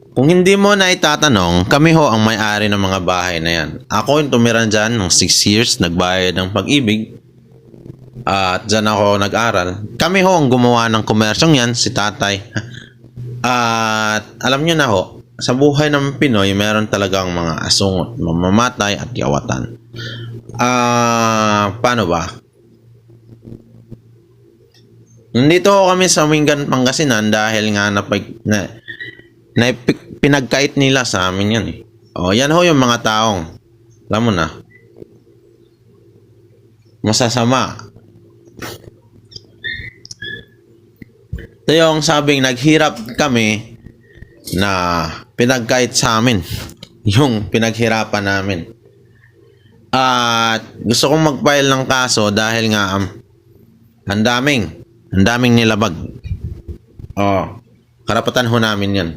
Kung hindi mo na itatanong, kami ho ang may-ari ng mga bahay na yan. Ako yung tumira dyan ng 6 years, nagbayad ng pag-ibig. At dyan ako nag-aral. Kami ho ang gumawa ng komersyong yan, si tatay. At alam nyo na ho, sa buhay ng Pinoy, meron talagang mga asungot, mamamatay at yawatan. Paano ba? Nandito ho kami sa Mingan, Pangasinan dahil nga pinagkait nila sa amin yan eh. O, yan ho yung mga taong, alam mo na, masasama. Ito yung sabing naghirap kami na pinagkait sa amin. Yung pinaghirapan namin. At gusto kong mag-file ng kaso dahil nga ang daming nilabag. Oh, karapatan ho namin yan.